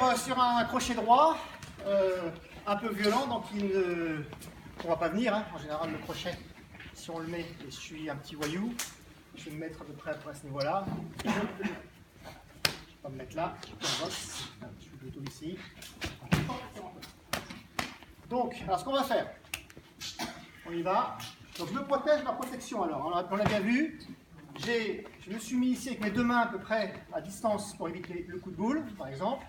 partir sur un crochet droit, un peu violent, donc il ne pourra pas venir. Hein. En général, le crochet, si on le met, et je suis un petit voyou, je vais me mettre à peu près à ce niveau-là. Je ne vais pas me mettre là, je suis plutôt ici. Donc, alors ce qu'on va faire, on y va. Donc je me protège ma protection alors. On l'a bien vu. Je me suis mis ici avec mes deux mains à peu près à distance pour éviter le coup de boule, par exemple.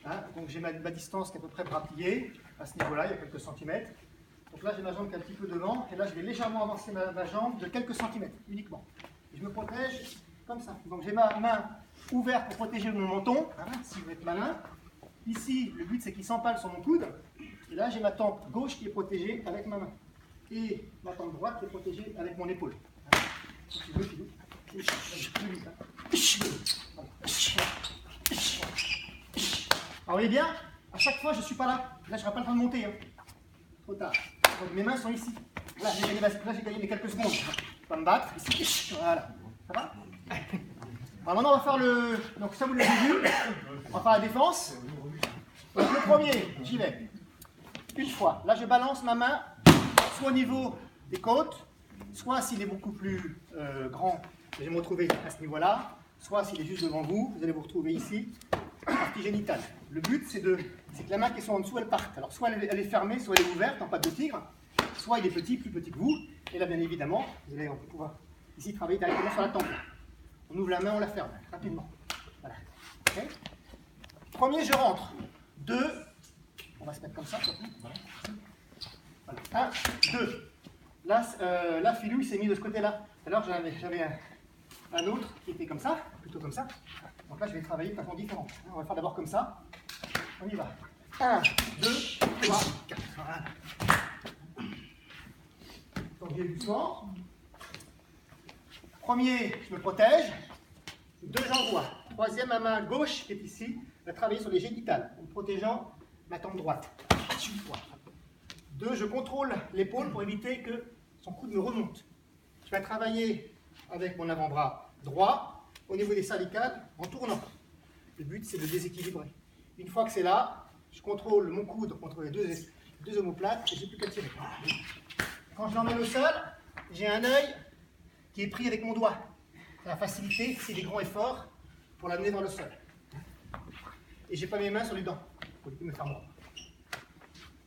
Hein, donc j'ai ma distance qui est à peu près bras pliés, à ce niveau-là, il y a quelques centimètres. Donc là j'ai ma jambe qui est un petit peu devant, et là je vais légèrement avancer ma jambe de quelques centimètres uniquement. Et je me protège comme ça. Donc j'ai ma main ouverte pour protéger mon menton, hein, si vous êtes malin. Ici, le but c'est qu'il s'empale sur mon coude. Et là j'ai ma tempe gauche qui est protégée avec ma main. Et ma tempe droite qui est protégée avec mon épaule. Si tu veux, Philou. Alors, vous voyez bien, à chaque fois, je ne suis pas là. Là, je n'aurai pas le temps de monter. Hein. Trop tard. Donc, mes mains sont ici. Là, j'ai gagné mes quelques secondes. Je vais pas me battre. Ici. Voilà. Ça va? Alors, maintenant, on va faire le... Donc, ça, vous l'avez vu. On va faire la défense. Donc, le premier, j'y vais. Une fois. Là, je balance ma main soit au niveau des côtes, soit s'il est beaucoup plus grand, je vais me retrouver à ce niveau-là, soit s'il est juste devant vous, vous allez vous retrouver ici, partie génitale. Le but, c'est que la main qui est en dessous, elle parte. Alors, soit elle est fermée, soit elle est ouverte, en patte de tigre, soit il est petit, plus petit que vous, et là, bien évidemment, on peut pouvoir ici travailler directement sur la tempe. On ouvre la main, on la ferme, rapidement. Voilà. Okay. Premier, je rentre. 2, on va se mettre comme ça, voilà. 1, 2. Là, Philou, il s'est mis de ce côté-là. Alors, j'avais un autre qui était comme ça, plutôt comme ça. Donc là, je vais travailler de façon différente. On va faire d'abord comme ça. On y va. 1, 2, 3, 4. Voilà. Donc, doucement. Premier, je me protège. 2, j'envoie. Troisième, ma main gauche qui est ici, va travailler sur les génitales, en protégeant ma tempe droite. 2, je contrôle l'épaule pour éviter que son coude me remonte. Je vais travailler avec mon avant-bras droit au niveau des cervicales en tournant. Le but, c'est de déséquilibrer. Une fois que c'est là, je contrôle mon coude contre les deux omoplates et je n'ai plus qu'à tirer. Quand je l'emmène au sol, j'ai un œil qui est pris avec mon doigt. Ça va faciliter, s'il est grand et fort, pour l'amener dans le sol. Et je n'ai pas mes mains sur les dents pour me faire mordre.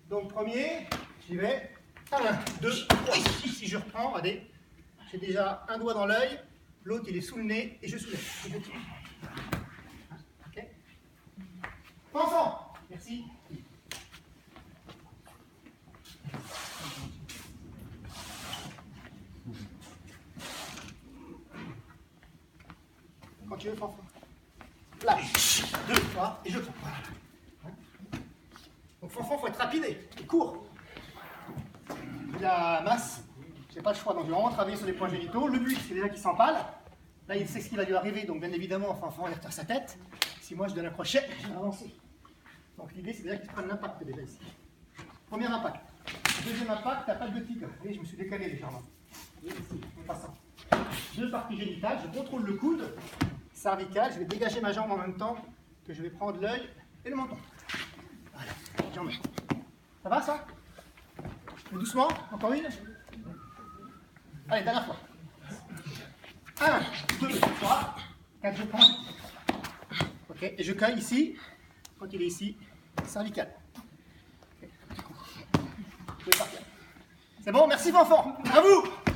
Donc premier, j'y vais. 1, 2, 3. Si je reprends, regardez, j'ai déjà un doigt dans l'œil, l'autre il est sous le nez et je soulève. Ok. Enfant, merci. Quand tu veux, Fanfan. Là, 2, 3, et je prends. Voilà. Donc Fanfan, il faut être rapide et court. La masse, j'ai pas le choix, donc je vais vraiment travailler sur les points génitaux. Le but, c'est déjà qu'il s'empale. Là, il sait ce qui va lui arriver, donc bien évidemment, Fanfan va retire sa tête. Si moi je donne un crochet, je vais avancer. Donc l'idée, c'est déjà qu'il prenne l'impact déjà ici. Premier impact. Deuxième impact, la patte de tigre. Vous voyez, je me suis décalé légèrement. Ici, en passant. 2 parties génitales, je contrôle le coude cervical, je vais dégager ma jambe en même temps que je vais prendre l'œil et le menton. Voilà, j'en mets. Ça va ça? Doucement, encore une. Allez, dernière fois. 1, 2, 3, 4, je prends. Ok, et je caille ici, quand il est ici, cervical. Okay. Je vais partir. C'est bon, merci Fanfan. À vous.